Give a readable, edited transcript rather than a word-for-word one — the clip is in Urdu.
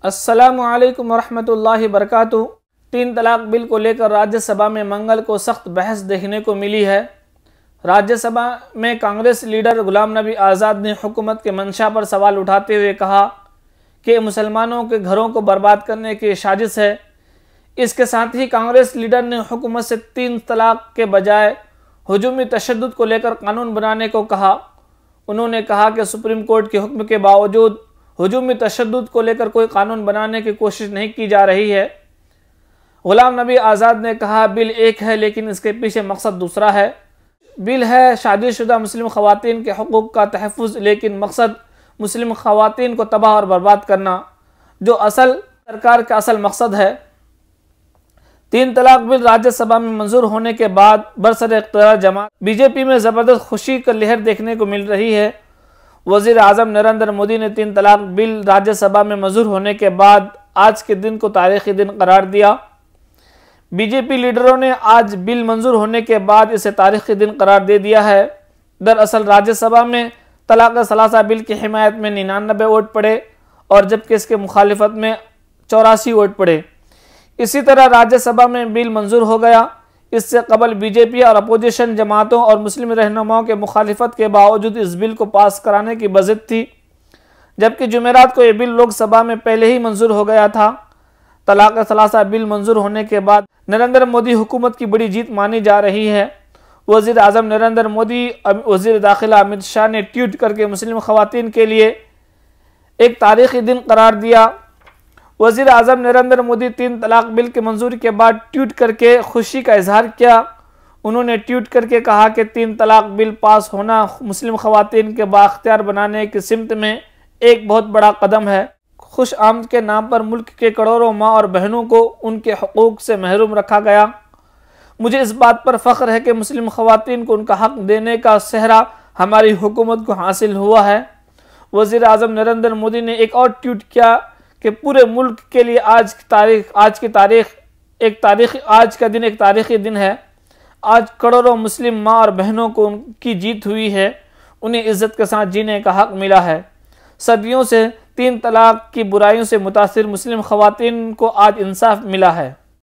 السلام علیکم ورحمۃ اللہ وبرکاتہ۔ تین طلاق بل کو لے کر راجیہ سبھا میں منگل کو سخت بحث دیکھنے کو ملی ہے۔ راجیہ سبھا میں کانگریس لیڈر غلام نبی آزاد نے حکومت کے منشا پر سوال اٹھاتے ہوئے کہا کہ مسلمانوں کے گھروں کو برباد کرنے کی سازش ہے۔ اس کے ساتھ ہی کانگریس لیڈر نے حکومت سے تین طلاق کے بجائے ہجومی تشدد کو لے کر قانون بنانے کو کہا۔ انہوں نے کہا کہ سپریم کورٹ کے حکم کے باوجود ہجومی تشدد کو لے کر کوئی قانون بنانے کی کوشش نہیں کی جا رہی ہے۔ غلام نبی آزاد نے کہا بل ایک ہے لیکن اس کے پیچھے مقصد دوسرا ہے۔ بل ہے شادی شدہ مسلم خواتین کے حقوق کا تحفظ، لیکن مقصد مسلم خواتین کو تباہ اور برباد کرنا، جو سرکار کا اصل مقصد ہے۔ تین طلاق بل راجیہ سبھا میں منظور ہونے کے بعد برسر اقتدار جماعت بی جے پی میں زبردست خوشی کا لہر دیکھنے کو مل رہی ہے۔ وزیر اعظم نریندر مودی نے تین طلاق بل راجیہ سبھا میں منظور ہونے کے بعد آج کے دن کو تاریخی دن قرار دیا۔ بی جے پی لیڈروں نے آج بل منظور ہونے کے بعد اسے تاریخی دن قرار دے دیا ہے۔ دراصل راجیہ سبھا میں طلاق ثلاثہ بل کی حمایت میں 99 ووٹ پڑے اور جبکہ اس کے مخالفت میں 84 ووٹ پڑے۔ اسی طرح راجیہ سبھا میں بل منظور ہو گیا۔ اس سے قبل بی جے پی اور اپوزیشن جماعتوں اور مسلم رہنماؤں کے مخالفت کے باوجود اس بل کو پاس کرانے کی بضد تھی، جبکہ جمعرات کو یہ بل لوک سبھا میں پہلے ہی منظور ہو گیا تھا۔ طلاق ثلاثہ بل منظور ہونے کے بعد نریندر مودی حکومت کی بڑی جیت مانی جا رہی ہے۔ وزیر اعظم نریندر مودی، وزیر داخلہ امت شاہ نے ٹویٹ کر کے مسلم خواتین کے لیے ایک تاریخی دن قرار دیا۔ وزیر اعظم نریندر مودی تین طلاق بل کی منظوری کے بعد ٹویٹ کر کے خوشی کا اظہار کیا۔ انہوں نے ٹویٹ کر کے کہا کہ تین طلاق بل پاس ہونا مسلم خواتین کے بااختیار بنانے کی سمت میں ایک بہت بڑا قدم ہے۔ خوش آمد کے نام پر ملک کے کروڑوں ماں اور بہنوں کو ان کے حقوق سے محروم رکھا گیا۔ مجھے اس بات پر فخر ہے کہ مسلم خواتین کو ان کا حق دینے کا سہرا ہماری حکومت کو حاصل ہوا ہے۔ وزیر اعظم نریندر مودی نے ایک اور ٹویٹ کیا کہ پورے ملک کے لیے آج کا دن ایک تاریخی دن ہے۔ آج کروڑوں مسلم ماں اور بہنوں کو ان کی جیت ہوئی ہے، انہیں عزت کے ساتھ جینے کا حق ملا ہے۔ صدیوں سے تین طلاق کی برائیوں سے متاثر مسلم خواتین کو آج انصاف ملا ہے۔